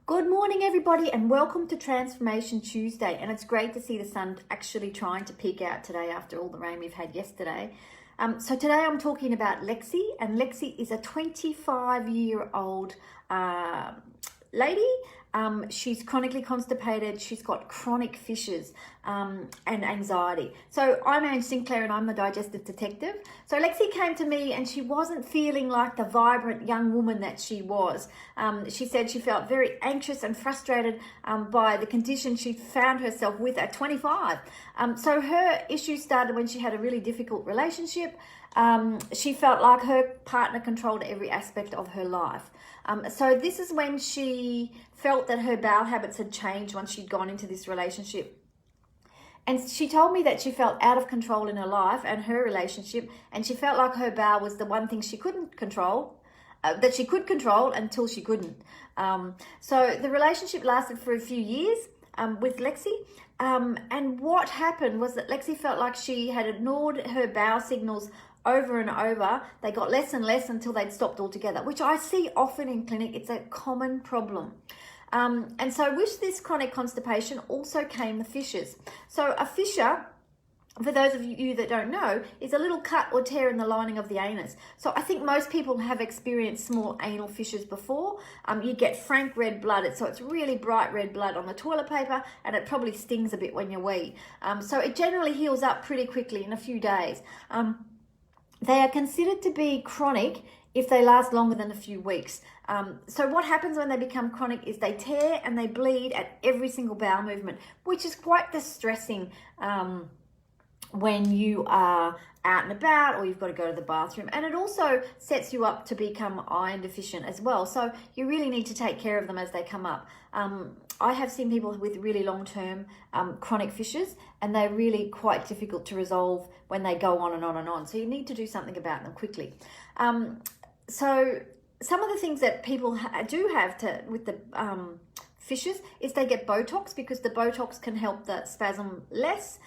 Good morning, everybody, and welcome to Transformation Tuesday. And it's great to see the sun actually trying to peek out today after all the rain we've had yesterday. So today I'm talking about Lexi, and Lexi is a 25-year-old lady. She's chronically constipated. She's got chronic fissures and anxiety. So I'm Ange Sinclair and I'm the digestive detective. So Lexi came to me and she wasn't feeling like the vibrant young woman that she was. She said she felt very anxious and frustrated by the condition she found herself with at 25. So her issue started when she had a really difficult relationship. She felt like her partner controlled every aspect of her life. So this is when she felt that her bowel habits had changed once she'd gone into this relationship. And she told me that she felt out of control in her life and her relationship, and she felt like her bowel was the one thing she couldn't control, that she could control until she couldn't. So the relationship lasted for a few years with Lexi. And what happened was that Lexi felt like she had ignored her bowel signals over and over. They got less and less until they'd stopped altogether, which I see often in clinic. It's a common problem. And so with this chronic constipation also came the fissures. So a fissure, for those of you that don't know, is a little cut or tear in the lining of the anus. So I think most people have experienced small anal fissures before. You get frank red blood, so it's really bright red blood on the toilet paper, and it probably stings a bit when you wee. So it generally heals up pretty quickly in a few days. They are considered to be chronic if they last longer than a few weeks. So what happens when they become chronic is they tear and they bleed at every single bowel movement, which is quite distressing when you are out and about or you've got to go to the bathroom. And it also sets you up to become iron deficient as well. So you really need to take care of them as they come up. I have seen people with really long-term chronic fissures, and they're really quite difficult to resolve when they go on and on and on. So you need to do something about them quickly. So some of the things that people do have with the fissures is they get Botox, because the Botox can help the spasm less.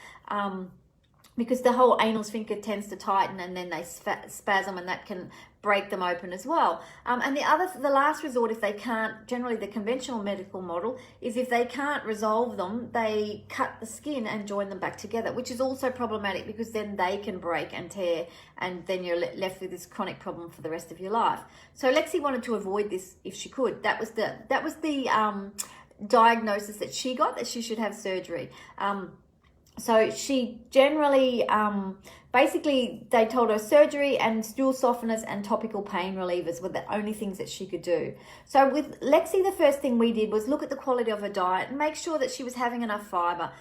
Because the whole anal sphincter tends to tighten and then they spasm, and that can break them open as well. And the last resort, if they can't, generally the conventional medical model is if they can't resolve them, they cut the skin and join them back together, which is also problematic because then they can break and tear, and then you're left with this chronic problem for the rest of your life. So Lexi wanted to avoid this if she could. That was the diagnosis that she got, that she should have surgery. So she generally, basically they told her surgery and stool softeners and topical pain relievers were the only things that she could do. So with Lexi, the first thing we did was look at the quality of her diet and make sure that she was having enough fiber.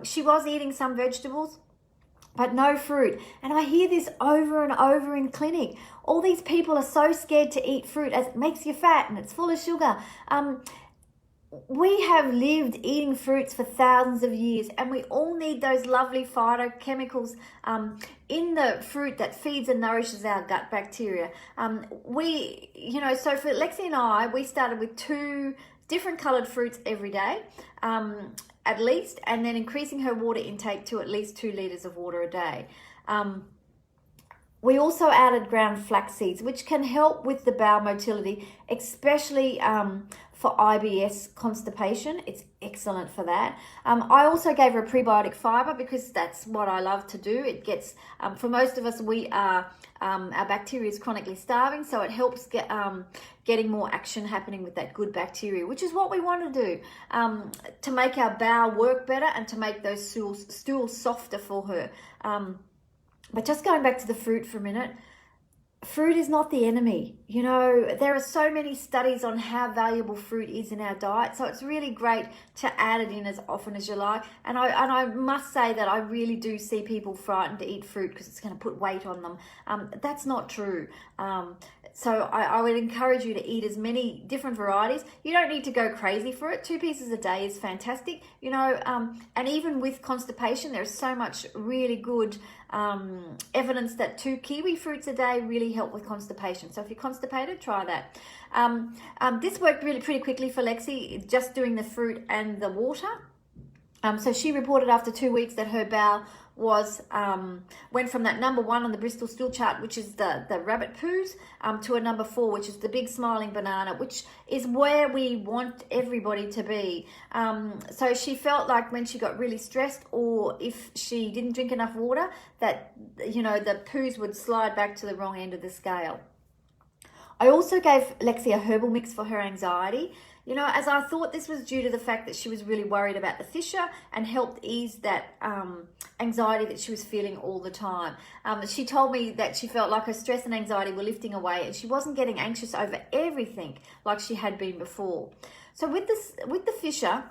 She was eating some vegetables, but no fruit. And I hear this over and over in clinic. All these people are so scared to eat fruit as it makes you fat and it's full of sugar. We have lived eating fruits for thousands of years, and we all need those lovely phytochemicals in the fruit that feeds and nourishes our gut bacteria. So for Lexi and I, we started with 2 different colored fruits every day, at least, and then increasing her water intake to at least 2 liters of water a day. We also added ground flax seeds, which can help with the bowel motility, especially for IBS constipation. It's excellent for that. I also gave her a prebiotic fiber because that's what I love to do. It gets, for most of us, our bacteria is chronically starving, so it helps getting more action happening with that good bacteria, which is what we want to do to make our bowel work better and to make those stools softer for her. But just going back to the fruit for a minute, fruit is not the enemy. You know, there are so many studies on how valuable fruit is in our diet. So it's really great to add it in as often as you like. And I must say that I really do see people frightened to eat fruit because it's going to put weight on them. That's not true. So I would encourage you to eat as many different varieties. You don't need to go crazy for it. 2 pieces a day is fantastic. You know, and even with constipation, there's so much really good evidence that 2 kiwi fruits a day really help with constipation. So if you're constipated, try that. This worked really pretty quickly for Lexi, just doing the fruit and the water. So she reported after 2 weeks that her bowel was went from that number 1 on the Bristol stool chart, which is the rabbit poos, to a number 4, which is the big smiling banana, which is where we want everybody to be. So she felt like when she got really stressed, or if she didn't drink enough water, that, you know, the poos would slide back to the wrong end of the scale. I also gave Lexi a herbal mix for her anxiety, you know, as I thought this was due to the fact that she was really worried about the fissure, and helped ease that anxiety that she was feeling all the time. She told me that she felt like her stress and anxiety were lifting away, and she wasn't getting anxious over everything like she had been before. So with the fissure,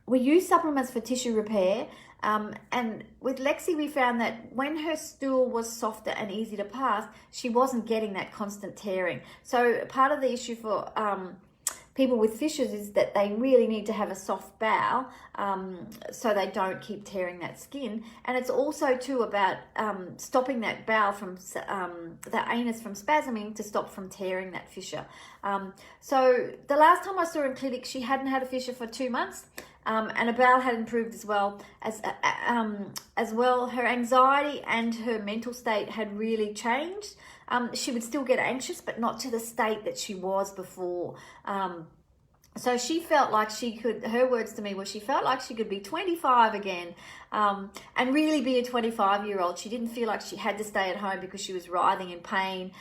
we use supplements for tissue repair. And with Lexi, we found that when her stool was softer and easy to pass, she wasn't getting that constant tearing. So part of the issue for people with fissures is that they really need to have a soft bowel, so they don't keep tearing that skin. And it's also too about stopping that bowel from the anus from spasming to stop from tearing that fissure. So the last time I saw her in clinic, she hadn't had a fissure for 2 months. And her bowel had improved as well. Her anxiety and her mental state had really changed. She would still get anxious, but not to the state that she was before. So she felt like she could, her words to me were, she felt like she could be 25 again, and really be a 25-year-old. She didn't feel like she had to stay at home because she was writhing in pain.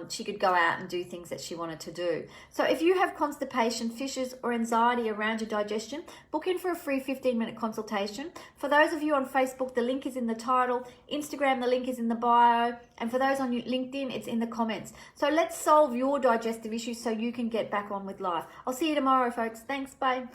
She could go out and do things that she wanted to do. So if you have constipation, fissures, or anxiety around your digestion, book in for a free 15-minute consultation. For those of you on Facebook, the link is in the title. Instagram, the link is in the bio. And for those on LinkedIn, it's in the comments. So let's solve your digestive issues so you can get back on with life. I'll see you tomorrow, folks. Thanks. Bye.